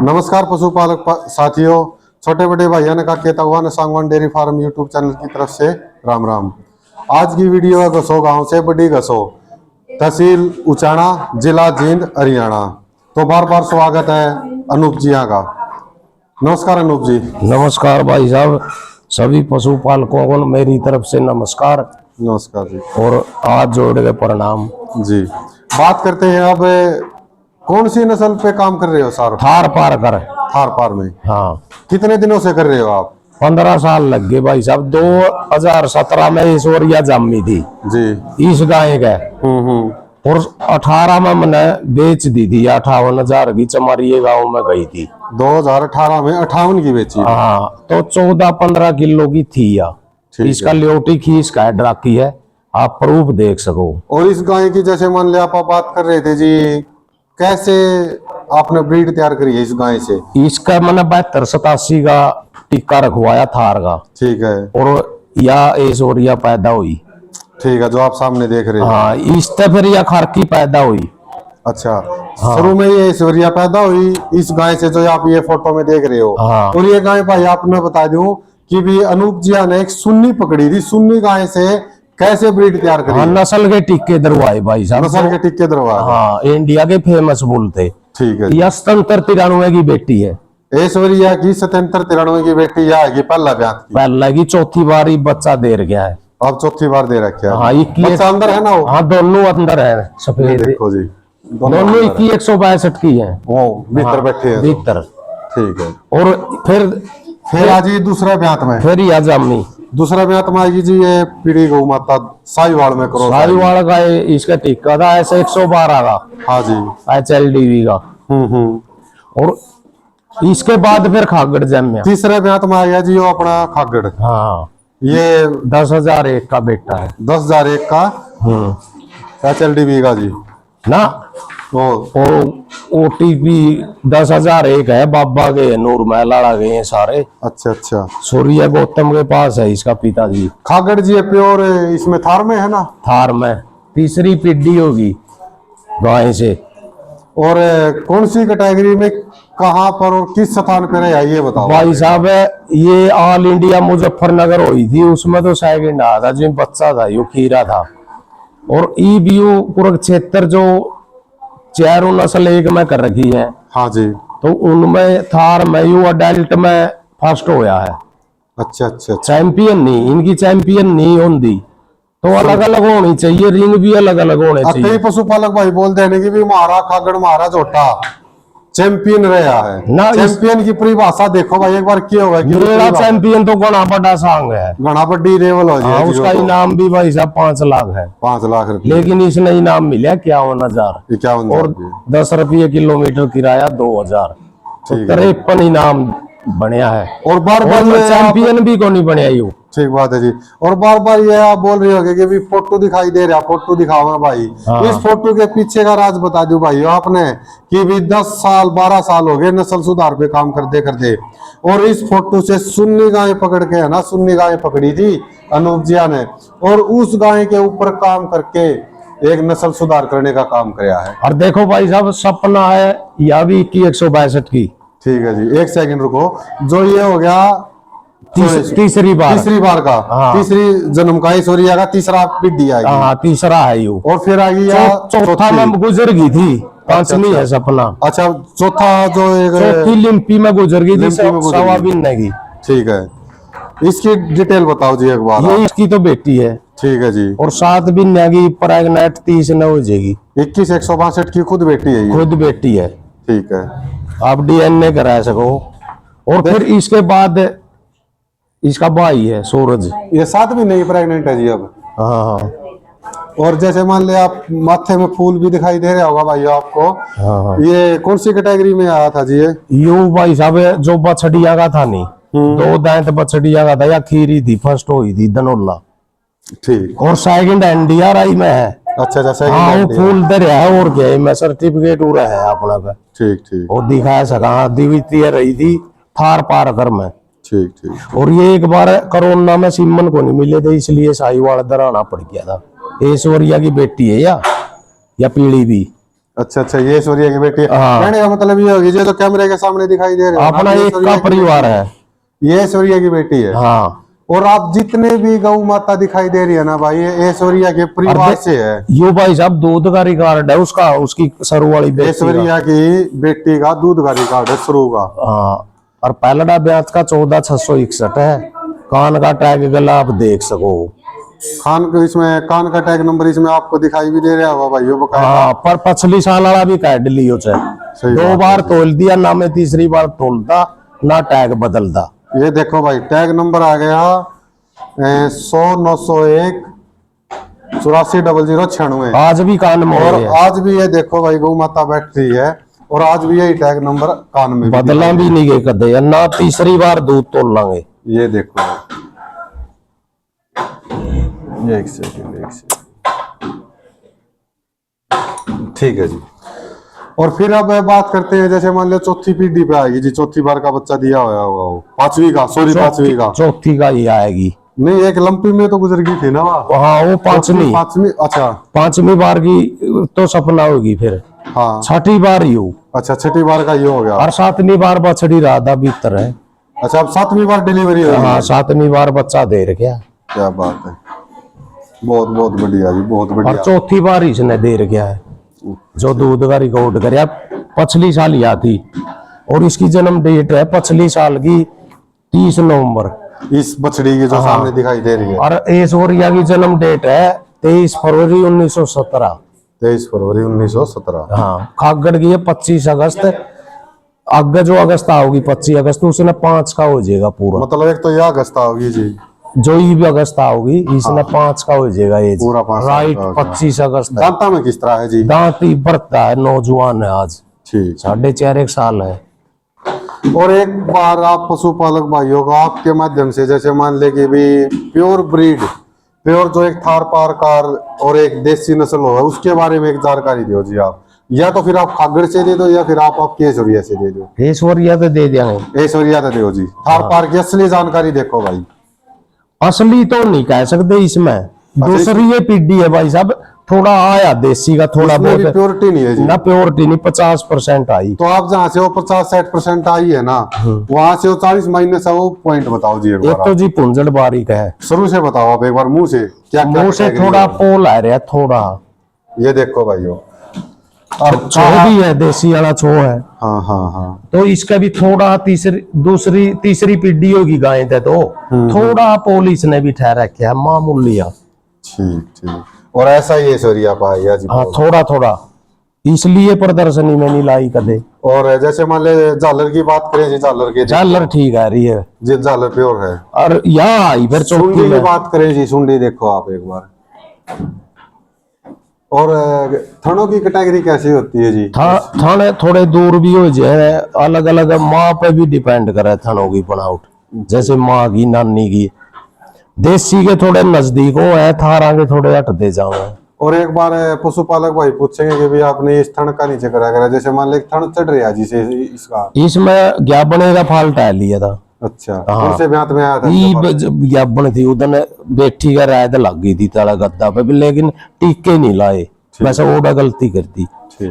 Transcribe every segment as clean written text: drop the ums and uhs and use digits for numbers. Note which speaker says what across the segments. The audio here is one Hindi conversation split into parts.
Speaker 1: नमस्कार पशुपालक साथियों, छोटे बड़े भाइयों ने का Sangwan dairy farm YouTube channel की तरफ से राम राम। आज की वीडियो है गसो गांव से बड़ी गसो, तहसील उचाना, जिला जींद, हरियाणा। तो बार बार स्वागत है अनूप जी का। नमस्कार अनूप जी।
Speaker 2: नमस्कार भाई साहब, सभी पशुपालकों को मेरी तरफ से नमस्कार।
Speaker 1: नमस्कार जी।
Speaker 2: और आज जोड़ के प्रणाम
Speaker 1: जी। बात करते हैं अब, कौन सी नस्ल पे काम कर रहे हो सर?
Speaker 2: थार पार कर।
Speaker 1: थार पार में?
Speaker 2: हाँ।
Speaker 1: कितने दिनों से कर रहे हो आप?
Speaker 2: 15 साल लग गए भाई साहब। 2017 में ईश्वरिया जामी थी
Speaker 1: जी,
Speaker 2: इस गाय का। और 18 में मैंने बेच दी थी 58,000 की। चमारिये गांव में गई थी
Speaker 1: 2018 में 58 की बेची।
Speaker 2: हाँ, तो 14-15 किलो की थी या। इसका ल्योटी खींच का ड्राकी है, आप प्रूफ देख सको।
Speaker 1: और इस गाय की जैसे मान लिया आप बात कर रहे थे जी, कैसे आपने ब्रीड तैयार करी है इस गाय से?
Speaker 2: इसका मैंने 72-87 का टिक्का रखवाया थार का। ठीक है। और या ऐश्वर्या पैदा हुई।
Speaker 1: ठीक है, जो आप सामने देख रहे हैं।
Speaker 2: हाँ, इससे फिर या खारकी पैदा हुई।
Speaker 1: अच्छा। हाँ। शुरू में ये ऐश्वर्या पैदा हुई इस गाय से, जो आप ये फोटो में देख रहे हो। हाँ। और ये गाय भाई आपने बता दूं कि भी अनूप जी ने एक सुन्नी पकड़ी थी। सुन्नी गाय से कैसे ब्रीड तैयार करी?
Speaker 2: हाँ, नस्ल के टिक्के दरवाए भाई साहब।
Speaker 1: नस्ल के टिक्के दरवाए।
Speaker 2: हाँ, इंडिया के फेमस बुल थे।
Speaker 1: ठीक है।
Speaker 2: यह 77-93 की बेटी है।
Speaker 1: ऐश्वर्या की 77-93 की बेटी या है पहला ब्याह की?
Speaker 2: पहला की चौथी बार ही बच्चा दे गया है।
Speaker 1: अब चौथी बार दे रखा है।
Speaker 2: हाँ,
Speaker 1: बच्चा अंदर है ना वो?
Speaker 2: हाँ, दोनों अंदर है। सफेद
Speaker 1: देखो जी,
Speaker 2: दोनों 162 की है।
Speaker 1: वो भीतर बैठे हैं
Speaker 2: भीतर।
Speaker 1: ठीक है।
Speaker 2: और फिर
Speaker 1: आज ये दूसरा ब्यात में?
Speaker 2: फिर या जामी
Speaker 1: दूसरा ब्यात में आएगी जी। ये पीढ़ी गौ माता साहिवाल में करो।
Speaker 2: साहिवाल का इसका टिक्का था ऐसे 112 का।
Speaker 1: हाँ जी।
Speaker 2: HLDV का। और इसके बाद फिर खागड़ जम्या।
Speaker 1: तीसरे ब्यात में आया जी वो अपना खागड़।
Speaker 2: हाँ,
Speaker 1: ये
Speaker 2: 10,001 का बेटा है।
Speaker 1: 10,001 का HLDV का जी
Speaker 2: ना।
Speaker 1: और
Speaker 2: OTP 10,001 है। बाबा के नूर महलाड़ा गए हैं सारे।
Speaker 1: अच्छा अच्छा।
Speaker 2: सूर्य गौतम के पास है इसका पिताजी।
Speaker 1: खागड़ जी है प्योर, इसमें थार में है ना?
Speaker 2: थार में तीसरी पीढ़ी होगी गाय से।
Speaker 1: और कौन सी कैटेगरी में, कहाँ पर और किस स्थान पर है ये बताओ
Speaker 2: भाई साहब। ये ऑल इंडिया मुजफ्फरनगर हुई थी, उसमें तो सेकंड आया था। जो बच्चा था यो खीरा था। और EBU कुरुक्षेत्र जो चारों नस्ल एक में कर रखी है।
Speaker 1: हाँ जी।
Speaker 2: तो उनमें थार में यू अडल्ट में फर्स्ट होया है।
Speaker 1: अच्छा अच्छा।
Speaker 2: चैंपियन नहीं, इनकी चैंपियन नहीं होती तो अलग अलग होनी चाहिए। रिंग भी अलग अलग होने चाहिए।
Speaker 1: पशुपालक भाई बोलते हैं कि भी हमारा खागड़ हमारा झोटा चैंपियन रहा है ना। चैंपियन की परिभाषा देखो भाई एक बार क्या होगा।
Speaker 2: मेरा चैंपियन तो घना बड़ा सांग है,
Speaker 1: घना बड़ी लेवल हो जाए।
Speaker 2: उसका इनाम भी भाई साहब 5 लाख है।
Speaker 1: 5 लाख रुपए।
Speaker 2: लेकिन इसने इनाम मिला 51,000 और 10 रुपये किलोमीटर किराया 2,000। 53 इनाम बनया है। और बार बार चैंपियन भी कौन नहीं बनया यू।
Speaker 1: ठीक बात है जी। और बार बार ये आप बोल रहे होगे कि भी फोटो दिखाई दे रहा, फोटो दिखाओ ना भाई। हाँ। इस फोटो के पीछे का राज बता दो भाई आपने कि भी 10 साल 12 साल हो गए नस्ल सुधार पे काम करते करते। और इस फोटो से सुन्नी गाय पकड़ के है ना, सुन्नी गाय पकड़ी थी अनूप जिया ने। और उस गाय के ऊपर काम करके एक नस्ल सुधार करने का काम किया है।
Speaker 2: और देखो भाई साहब, सपना है या भी की 162 की।
Speaker 1: ठीक है जी, एक सेकंड रुको। जो ये हो गया
Speaker 2: तीसरी बार
Speaker 1: का। हाँ। तीसरी जन्म का ऐश्वर्या का तीसरा पीढ़ी आएगी।
Speaker 2: हाँ, तीसरा है यू।
Speaker 1: और फिर आएगी
Speaker 2: चौथा में गुजर गई थी। 5वीं है सपना।
Speaker 1: अच्छा, चौथा जो
Speaker 2: चौथी लिम्पी में गुजर गई थी, सवा महीने की।
Speaker 1: ठीक है। इसकी डिटेल बताओ जी एक बार।
Speaker 2: ये इसकी तो बेटी है।
Speaker 1: ठीक है जी।
Speaker 2: और 7 महीने की प्रेग्नेंट 30 न हो जाएगी।
Speaker 1: 21,162 की खुद बेटी है।
Speaker 2: खुद बेटी है।
Speaker 1: ठीक है।
Speaker 2: आप DNA करा सको। और फिर इसके बाद इसका भाई है सूरज।
Speaker 1: ये 7 महीने की प्रेग्नेंट है जी अब।
Speaker 2: हाँ।
Speaker 1: और जैसे मान ले आप माथे में फूल भी दिखाई दे रहा होगा भाई आपको। हाँ। ये कौन सी कैटेगरी में आया था जी? ये
Speaker 2: यू भाई साहब जो बछड़िया का था नहीं, 2 दांत बछड़िया का था या खीरी थी, फर्स्ट हुई थी धनोला। ठीक। और सेकंड NDRI में है। अच्छा अच्छा। हाँ, वो फूल दे रहा है। और क्या मैं सर्टिफिकेट हो रहा है अपना पे। ठीक ठीक। और दिखाया सका द्वितीय रही थी थार पार कर में। ठीक ठीक। और ये एक बार कोरोना में सिमन को नहीं मिले थे, इसलिए साहिवाल दराना पड़ गया था। ऐश्वर्या की बेटी है या पीढ़ी भी।
Speaker 1: अच्छा अच्छा, ये सूर्या की बेटी है।
Speaker 2: हाँ।
Speaker 1: कहने का मतलब ये होगी जो तो कैमरे के सामने दिखाई दे रहे हो
Speaker 2: अपना
Speaker 1: ये
Speaker 2: एक
Speaker 1: सूर्या
Speaker 2: का
Speaker 1: की
Speaker 2: परिवार
Speaker 1: बेटी
Speaker 2: है।
Speaker 1: ये सूर्या की बेटी है।
Speaker 2: हाँ।
Speaker 1: और आप जितने भी गौ माता दिखाई दे रही है ना भाई, ये सूर्या के
Speaker 2: और
Speaker 1: परिवार से है।
Speaker 2: यो भाई साहब दूध का रिकॉर्ड है उसका, उसकी सरू वाली बेटी का।
Speaker 1: ऐश्वर्या की बेटी का दूध का रिकॉर्ड है शुरू का।
Speaker 2: हाँ। और पहलड़ा ब्याज का 14,661 है। कान का टैग गला आप देख सको।
Speaker 1: खान को इसमें कान का टैग नंबर इसमें आपको दिखाई भी दे रहा होगा भाई, बकायदा।
Speaker 2: हाँ, पर पिछली साल वाला भी काट लियो
Speaker 1: सही
Speaker 2: दो
Speaker 1: बात
Speaker 2: बार
Speaker 1: है।
Speaker 2: तोल दिया ना, मैं तीसरी बार तोलता ना टैग बदलता।
Speaker 1: ये देखो भाई टैग नंबर आ गया 100 901 840096।
Speaker 2: आज भी कान में
Speaker 1: और
Speaker 2: है।
Speaker 1: आज भी ये देखो भाई गौ माता बैठ रही है और आज भी यही टैग नंबर कान में
Speaker 2: बदला भी नहीं गए कदे, ना तीसरी बार दूध तोल लांगे।
Speaker 1: ये देखो एक सेकंड ठीक है जी। और फिर अब बात करते हैं, जैसे मान लो चौथी पीढ़ी पे आएगी जी, चौथी बार का बच्चा दिया हुआ होगा वो, पांचवी का, सॉरी पांचवी का,
Speaker 2: चौथी का ही आएगी।
Speaker 1: नहीं एक लंपी में तो गुजर गई थी ना वो।
Speaker 2: हाँ वो पांचवी
Speaker 1: पांचवी अच्छा।
Speaker 2: पांचवी बार की तो सपना होगी फिर।
Speaker 1: हाँ
Speaker 2: छठी बार यू।
Speaker 1: अच्छा, छठी बार का ये हो गया।
Speaker 2: और सातवीं बार बछड़ी राधा भीतर है।
Speaker 1: अच्छा, अब सातवीं बार डिलीवरी हो गई।
Speaker 2: हाँ, सातवीं बार बच्चा दे रखा।
Speaker 1: क्या बात है, बहुत बहुत बढ़िया जी, बहुत
Speaker 2: और
Speaker 1: बढ़िया।
Speaker 2: चौथी बार इसने दे रखा है जो दूध का रिकॉर्ड कर पिछली साल ही आती। और इसकी जन्म डेट है पिछली साल की 30 नवंबर।
Speaker 1: इस बछड़ी की जो सामने दिखाई दे रही है।
Speaker 2: और ऐश्वर्या की जन्म डेट है 23 फरवरी 1917।
Speaker 1: 23 फरवरी 1917।
Speaker 2: हाँ, खागड़ की है 25 अगस्त। आगे जो अगस्त आओगी 25 अगस्त, उसने 5 का हो जाएगा पूरा।
Speaker 1: मतलब एक तो यह अगस्त होगी जी,
Speaker 2: जो ही भी अगस्त आओगी इसने 5 का हो जाएगा एज
Speaker 1: पूरा 5
Speaker 2: राइट। 25 अगस्त है।
Speaker 1: दांता में किस तरह है जी?
Speaker 2: दांत ही बढ़ता है, नौजवान है आज,
Speaker 1: ठीक।
Speaker 2: 4.5 साल है।
Speaker 1: और एक बार आप पशुपालक भाइयों को आपके माध्यम से, जैसे मान ले कि भी प्योर ब्रीड, प्योर जो एक थार पारकार और एक देसी नस्ल होगा, उसके बारे में एक जानकारी दो जी आप। या तो फिर आप खागड़ से दे दो या फिर आप आपकी ऐश्वर्या से दे दो।
Speaker 2: ऐश्वर्या तो दे देंगे।
Speaker 1: ऐश्वर्या तो दो जी, थार पार की असली जानकारी देखो भाई।
Speaker 2: असली तो नहीं कह सकते इसमें, दूसरी ये पीढ़ी है भाई साहब। थोड़ा आया देसी का, थोड़ा बहुत
Speaker 1: प्योरिटी नहीं है जी
Speaker 2: ना, प्योरिटी नहीं, 50% आई।
Speaker 1: तो आप जहाँ से वो 50-60% आई है ना, वहां से वो 40 माइनस है, वो पॉइंट बताओ जी एक
Speaker 2: एक
Speaker 1: बार।
Speaker 2: तो जी पुंजड़ बारीक है।
Speaker 1: शुरू से बताओ आप एक बार, मुंह से क्या
Speaker 2: मुंह से थोड़ा पोल आ रहा है थोड़ा।
Speaker 1: ये देखो भाइयों,
Speaker 2: और छो भी है, देसी वाला छो है।
Speaker 1: हाँ हाँ हाँ।
Speaker 2: तो इसका भी थोड़ा तीसरी पीढ़ी होगी गाय थे तो थोड़ा पोल इसने भी ठहरा रखा है, मामूलिया।
Speaker 1: ठीक ठीक। और ऐसा ही ऐश्वर्या पाया जी।
Speaker 2: हाँ, थोड़ा थोड़ा, इसलिए प्रदर्शनी में नहीं लाई कदे।
Speaker 1: और जैसे मान ले झालर की बात करें जी, झालर के
Speaker 2: झालर ठीक आ रही है
Speaker 1: जी, झालर प्योर है।
Speaker 2: और यहाँ आई फिर
Speaker 1: सुंडी
Speaker 2: चौथी
Speaker 1: की
Speaker 2: में।
Speaker 1: बात करें जी, सुंडी देखो आप एक बार। और थनों की कैटेगरी कैसी होती है जी?
Speaker 2: थाने थोड़े दूर भी हो जाए, अलग अलग माँ पे भी डिपेंड करे थनों की बनावट। जैसे माँ की, नानी की। देसी के थोड़े नजदीक हो है, थारा के थोड़े हटते जाओ।
Speaker 1: और एक बार पशुपालक भाई पूछेंगे कि भी आपने इस थन का नीचे करा करा, जैसे मान ले थन चढ़ रहा जी से इसका,
Speaker 2: इसमें ज्ञापने का फाल्ट है लिया था।
Speaker 1: अच्छा,
Speaker 2: हाँ।
Speaker 1: कौन से ब्यात में आया था?
Speaker 2: ज्ञापन थी उधर, बैठी का राय लग गई थी ताला गद्दा पे, लेकिन टीके नहीं लाए। वैसे ओडा गलती कर दी।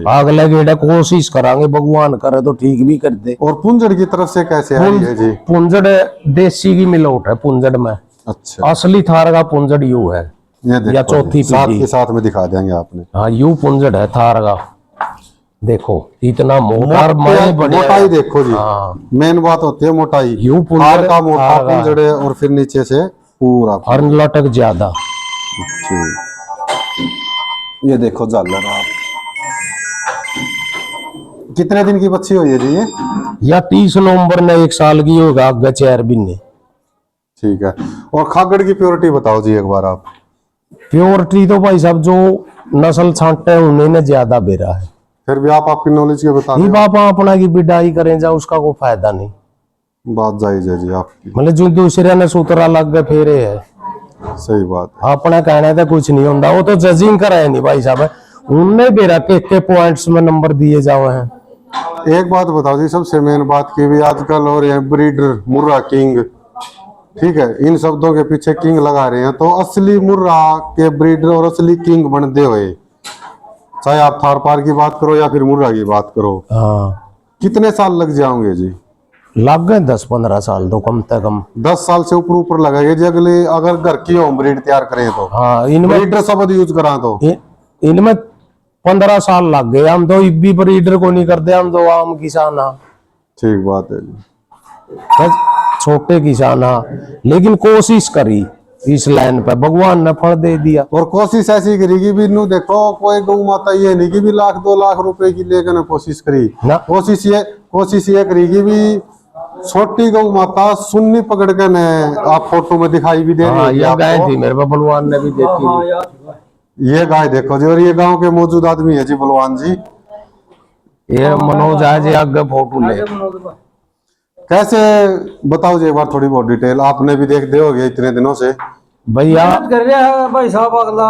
Speaker 2: अगले गेड़ा कोशिश करांगे, भगवान करे तो ठीक भी कर दे।
Speaker 1: और पुंजड़ की तरफ से कैसे आई है जी?
Speaker 2: पुंजड़ देसी की मिलोट है पुंजड़ में।
Speaker 1: अच्छा,
Speaker 2: असली थार का पुंजड़ यू है।
Speaker 1: ये
Speaker 2: या चौथी
Speaker 1: साथ
Speaker 2: पीढ़ी
Speaker 1: के साथ में दिखा देंगे आपने।
Speaker 2: हाँ, यू पुंजड़ है थार का। देखो इतना
Speaker 1: मोटाई देखो जी।
Speaker 2: हाँ,
Speaker 1: मेन बात होती है मोटाई।
Speaker 2: यू
Speaker 1: थार का मोटा पुंजड़ है और फिर नीचे से पूरा
Speaker 2: और लटक ज्यादा।
Speaker 1: ये देखो झालर आप। कितने दिन की बच्ची हुई है जी ये?
Speaker 2: या 30 नवंबर में 1 साल की होगा, आगे 4 महीने।
Speaker 1: ठीक है। और खागड़ की प्योरिटी बताओ जी एक बार आप।
Speaker 2: प्योरिटी तो भाई साहब जो नस्ल छांटे उन्हें ज्यादा बेरा है।
Speaker 1: फिर भी आप आपकी नॉलेज के बता
Speaker 2: नहीं बापा अपना की बिडाई करें जा, उसका कोई फायदा नहीं।
Speaker 1: बात जायज है जी आपकी।
Speaker 2: मतलब जो दूसरे ने सूत्रा लग गए फेरे है।
Speaker 1: सही बात है।
Speaker 2: अपना कहना था कुछ नहीं होता, वो तो जजिंग कराए नहीं भाई साहब। उनने बेरा के पॉइंट्स में नंबर दिए जाओ हैं।
Speaker 1: एक बात बताओ जी, सबसे मेन बात की भी आजकल हो रहे हैं ब्रीडर मुर्रा किंग, ठीक है, इन शब्दों के पीछे किंग लगा रहे हैं, तो असली मुर्रा के ब्रीडर और असली किंग बनते हुए चाहे आप थार पार की बात करो या फिर मुर्रा की बात करो।
Speaker 2: हाँ
Speaker 1: कितने साल लग जाओगे जी?
Speaker 2: लग गए 10-15 साल तो कम से कम।
Speaker 1: 10 साल से ऊपर लगेगा जी। अगले अगर घर की होम ब्रीड तैयार करें तो,
Speaker 2: हाँ इनमें
Speaker 1: ब्रीडर शब्द यूज करा तो
Speaker 2: इनमें 15 साल लग गए। हम तो इब्बी ब्रीडर को नहीं करते, हम तो आम किसान हाँ।
Speaker 1: ठीक बात है जी।
Speaker 2: बस छोटे किसान हाँ, लेकिन कोशिश करी इस लाइन पे, भगवान ने फल दे दिया।
Speaker 1: और कोशिश ऐसी करेगी भी नू देखो कोई गौ माता ये नहीं कि भी 1-2 लाख रुपए की लेकर ना कोशिश करी
Speaker 2: ना।
Speaker 1: कोशिश ये करेगी भी छोटी गौ माता सुन्नी पकड़ के ने आप फोटो में दिखाई भी दे रही
Speaker 2: हाँ
Speaker 1: होगी
Speaker 2: ये गाय
Speaker 1: आपको।
Speaker 2: थी मेरे पे, बलवान ने भी देखी।
Speaker 1: ये गाय देखो जी, और ये गांव के मौजूद आदमी है जी बलवान जी।
Speaker 2: ये मनोज आज आगे फोटो ले।
Speaker 1: कैसे बताओ जी एक बार थोड़ी बहुत डिटेल, आपने भी देख दे होगे इतने दिनों से।
Speaker 2: भैया
Speaker 3: कर रहा है भाई साहब। अगला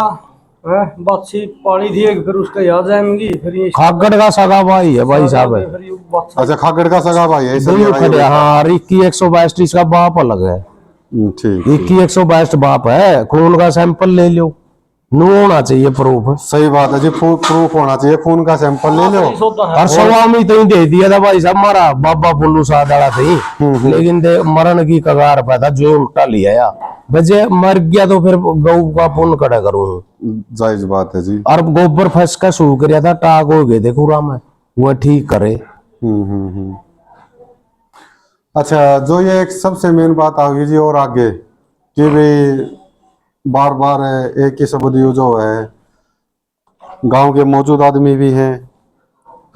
Speaker 3: बाछी पाली थी एक, फिर उसका याद जाएंगी, फिर ये
Speaker 2: खागड़ का सगा भाई है भाई साहब है।
Speaker 3: फिर ये बाछा
Speaker 1: अच्छा, खागड़ का सगा भाई है इसलिए
Speaker 2: दोनों
Speaker 1: भाई
Speaker 2: खड़े
Speaker 1: ये-
Speaker 2: हाँ। और 21-122 का बाप अलग है।
Speaker 1: ठीक
Speaker 2: 21-122 बाप है। खून का सैंपल ले लो, नो होना चाहिए प्रूफ।
Speaker 1: सही बात है जी। प्रूफ होना चाहिए, खून का सैंपल ले लो।
Speaker 2: और स्वामी तो ही दे दिया था भाई साहब, मारा बाबा पुल्लू सादाड़ा थी, लेकिन दे मरण की कगार पे था, जो उल्टा लिया या बजे मर गया तो फिर गौ का पुण्य कड़ा करूं।
Speaker 1: जायज बात है जी।
Speaker 2: और गोबर फंस का सूख गया था, टाक हो गए थे खुरा में, वो ठीक करे।
Speaker 1: हम्म। अच्छा, जो ये एक सबसे मेन बात आ गई जी और आगे कि भाई बार बार एक ही शब्द यूज हो है, गांव के मौजूद आदमी भी हैं,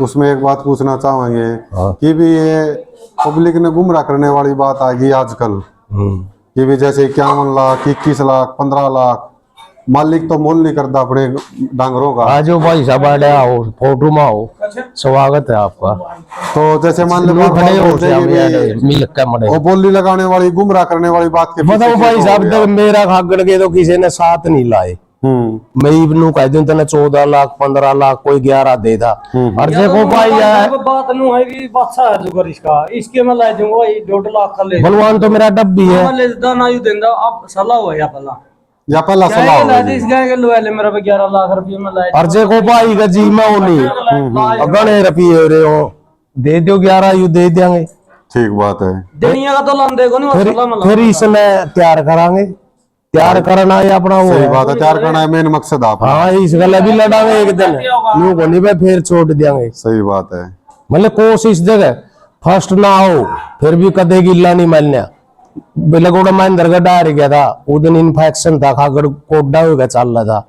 Speaker 1: उसमें एक बात पूछना चाहेंगे
Speaker 2: हाँ।
Speaker 1: कि भी ये पब्लिक ने गुमराह करने वाली बात आ गई आजकल कि भी जैसे 51 लाख 21 लाख 15 लाख, मालिक तो मोल नहीं करता अपने डांगरों का।
Speaker 2: आज भाई साहब आओ फोटो में आओ, स्वागत है आपका।
Speaker 1: तो जैसे मान लो
Speaker 2: लोग
Speaker 1: बार-बार
Speaker 2: खड़े हो
Speaker 1: बोलते हैं कि भी
Speaker 2: मिल के मरे।
Speaker 1: वो बोली लगाने वाली गुमराह करने वाली बात के पीछे
Speaker 2: बताओ
Speaker 1: क्यों
Speaker 2: भाई
Speaker 1: हो
Speaker 2: साहब,
Speaker 1: गया?
Speaker 2: तक मेरा खागड़ के तो किसी ने साथ नहीं लाए। मैं इबनू कह दूं तने 14 लाख 15 लाख कोई 11 दे था। और देखो भाई यार
Speaker 3: बात नु है कि बादशाह है जो कर इसका, इसके मैं ला दूंगा भाई 1.5 लाख का ले
Speaker 2: बलवान तो मेरा डब्बी है।
Speaker 3: मैं ले दाना यू देंदा आप सलाह हो या पहला
Speaker 1: या पहला
Speaker 3: क्या
Speaker 1: सलाह
Speaker 3: ला
Speaker 1: होगा
Speaker 3: दे
Speaker 1: जी।
Speaker 3: इस गाय के लुआ ले मेरा पे 11 लाख रुपए में लाए।
Speaker 2: और देखो भाई का जी में होनी गणे रुपये रे हो, दे दो 11 यू दे देंगे।
Speaker 1: ठीक बात है।
Speaker 3: देनिया का तो लाम देखो नहीं
Speaker 2: फिर
Speaker 3: सलाह में
Speaker 2: फिर इसने तैयार करांगे, तैयार करना है अपना वो
Speaker 1: सही
Speaker 2: है।
Speaker 1: बात है, तैयार करना है मेन मकसद आप।
Speaker 2: हाँ इस गला भी लड़ावे एक दिन, यूं को नहीं भाई फिर छोड़ देंगे।
Speaker 1: सही बात है।
Speaker 2: मतलब कोशिश जगह फर्स्ट ना हो, फिर भी कदे गिल्ला नहीं मिलना। बिलगोड़ा में अंदर का डार गया था, उस दिन इन्फेक्शन था, खागड़ कोडा हो गया चल रहा था,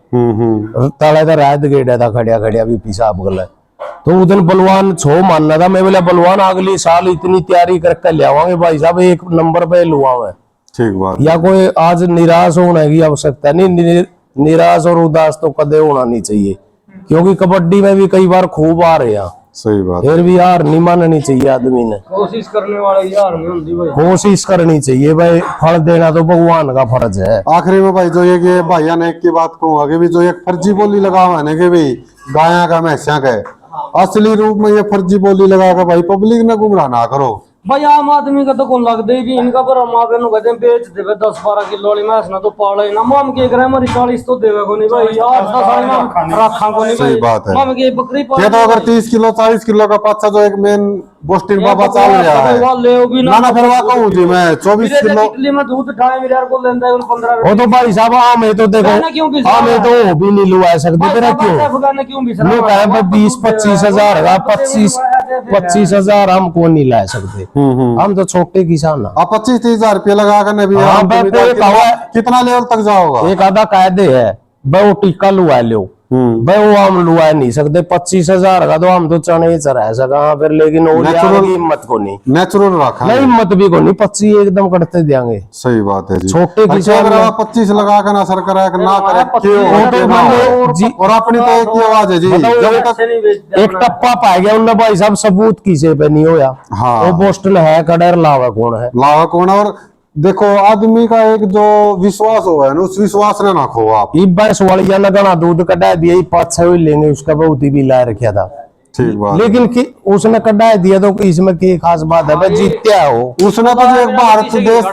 Speaker 2: तले तो रात गेड़ा था खड़िया खड़िया भी पिसाब गला। तो उस दिन बलवान छो मानना था, मैं बोला बलवान अगली साल इतनी तैयारी करके ले आवांगे भाई साहब, एक नंबर पे लुआवे।
Speaker 1: ठीक बात।
Speaker 2: या कोई आज निराश होने की आवश्यकता नहीं, निराश और उदास तो कदे होना नहीं चाहिए, क्योंकि कबड्डी में भी कई बार खूब आ रहे हैं,
Speaker 1: सही बात।
Speaker 2: फिर भी हार नहीं माननी चाहिए आदमी ने।
Speaker 3: कोशिश करने वाले यार नहीं होती भाई,
Speaker 2: कोशिश करनी चाहिए भाई, फल देना तो भगवान का फर्ज है।
Speaker 1: आखिरी में भाई जो ये कि भाइया ने एक की बात कहूंगा कि भी जो एक फर्जी बोली लगा हुआ है ना कि भाई गाया का भैंसा का है, असली रूप में ये फर्जी बोली लगा कर भाई पब्लिक ने गुमराह ना करो।
Speaker 3: भाई आम आदमी का तो कौन लगता है कि इनका पर माँ बहनों कहते हैं बेच देवे 10-12 किलो वाली मैस ना तो पाले ना माम के करे हमारी 40 तो देवे को नहीं भाई, 8-10 साल में रखा को नहीं
Speaker 1: सही
Speaker 3: भाई।
Speaker 1: बात है।
Speaker 3: माम के बकरी
Speaker 1: ये तो अगर 30 किलो 40 किलो का बच्चा जो एक मेन बोस्टिन बाबा चल रहा है ना फिर वहाँ कहूँ जी मैं 24 किलो
Speaker 3: इडली में दूध ढाई मेरे यार को लेता है 15
Speaker 2: वो तो भाई साहब हमें तो
Speaker 3: गाना क्यों
Speaker 2: देखो,
Speaker 3: घिसा
Speaker 2: हमें तो वो भी नहीं लुआ सकते तेरा क्यों।
Speaker 3: क्यों बिसरा
Speaker 2: लोग कहे भाई 20-25 हजार का 25 हजार हमको नहीं ला सकते, हम तो छोटे किसान हैं।
Speaker 1: आप 25-30 हजार रुपये लगा कर भी
Speaker 2: हाँ,
Speaker 1: आप
Speaker 2: भाई, कोई
Speaker 1: कितना लेवल तक जाओगा।
Speaker 2: एक आधा कायदे है भाई, वो टीका लुआ लो भाई, वो हम लुआ नहीं सकते। 25 हजार का तो हम तो चने ही चढ़ा सका फिर, लेकिन वो
Speaker 1: Natural-
Speaker 2: हिम्मत को नहीं,
Speaker 1: नेचुरल रखा
Speaker 2: नहीं
Speaker 1: है।
Speaker 2: हिम्मत भी को नहीं, 25 एकदम करते देंगे।
Speaker 1: सही बात है जी।
Speaker 2: छोटे
Speaker 1: अच्छा,
Speaker 2: किसान
Speaker 1: अगर
Speaker 2: में-
Speaker 1: आप 25 लगा कर ना सर करा कर ना करे क्यों
Speaker 2: वो
Speaker 1: होते
Speaker 2: तो
Speaker 1: ना
Speaker 2: मैंने
Speaker 1: हो।
Speaker 2: जी-
Speaker 1: और अपनी तो एक ही आवाज है जी
Speaker 2: बताओ,
Speaker 1: जब तक
Speaker 2: एक टप्पा पा गया उनने भाई साहब, सबूत किसे पे नहीं होया।
Speaker 1: हाँ।
Speaker 2: वो बोस्टन है कड़र लावा कौन है।
Speaker 1: लावा कौन है। और देखो आदमी का एक जो विश्वास हुआ है ना, उस विश्वास ने ना खो आप।
Speaker 2: ई 22 वालिया ने गणा दूध कटा दिया, 5-6 ही लेंगे, उसका बहुत ही भी ला रखा था।
Speaker 1: ठीक बात।
Speaker 2: लेकिन कि उसने कड्डा दिया तो इसमें की खास बात है भाई, जीत्या हो
Speaker 1: उसने तो जो एक भारत देश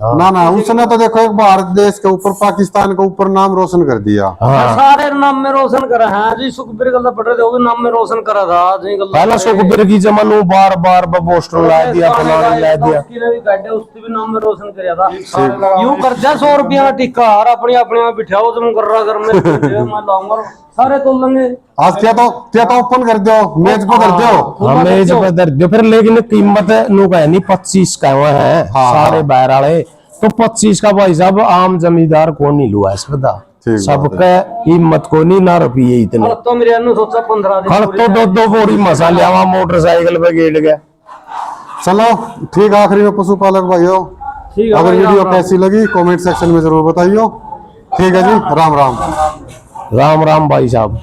Speaker 3: हाँ।
Speaker 1: ना उसने तो देखो एक भारत देश के ऊपर पाकिस्तान के ऊपर नाम रोशन कर दिया।
Speaker 2: हाँ।
Speaker 3: सारे नाम में रोशन करा है जी। सुखबीर गल्ला पड़ रहे थे, वो भी नाम में रोशन करा था जी। गल्ला
Speaker 2: पहला सुखबीर की जमानू बार बार पोस्टर ला दिया, फलाने ला दिया।
Speaker 3: उसकी ने भी काटे, उसकी भी नाम में रोशन किया था। यूं कर जा 100 रुपया का टिक्का और अपने अपने में बिठाओ, तुम कर रहा घर में मैं लाऊंगा सारे तोल लेंगे।
Speaker 1: आज क्या तो ओपन कर दो, मेज पे कर दो।
Speaker 2: हाँ मेज पे दर दो फिर, लेकिन कीमत नु का है नहीं 25 का वो है।
Speaker 1: हाँ,
Speaker 2: सारे बाहर वाले तो 25 का भाई साहब आम जमींदार को नहीं लुआ इस पता। सबके कीमत को नहीं ना रुपये इतने।
Speaker 3: तो मेरे ने सोचा 15 दिन
Speaker 2: खड़ तो दो बोरी मसाले आवा मोटरसाइकिल पे गेट गया।
Speaker 1: चलो ठीक, आखिरी में पशुपालक भाइयों,
Speaker 3: ठीक है
Speaker 1: अगर
Speaker 3: भाई,
Speaker 1: वीडियो
Speaker 3: राम
Speaker 1: कैसी लगी कमेंट सेक्शन में जरूर बताइयो। ठीक है जी, राम राम।
Speaker 2: राम राम भाई साहब।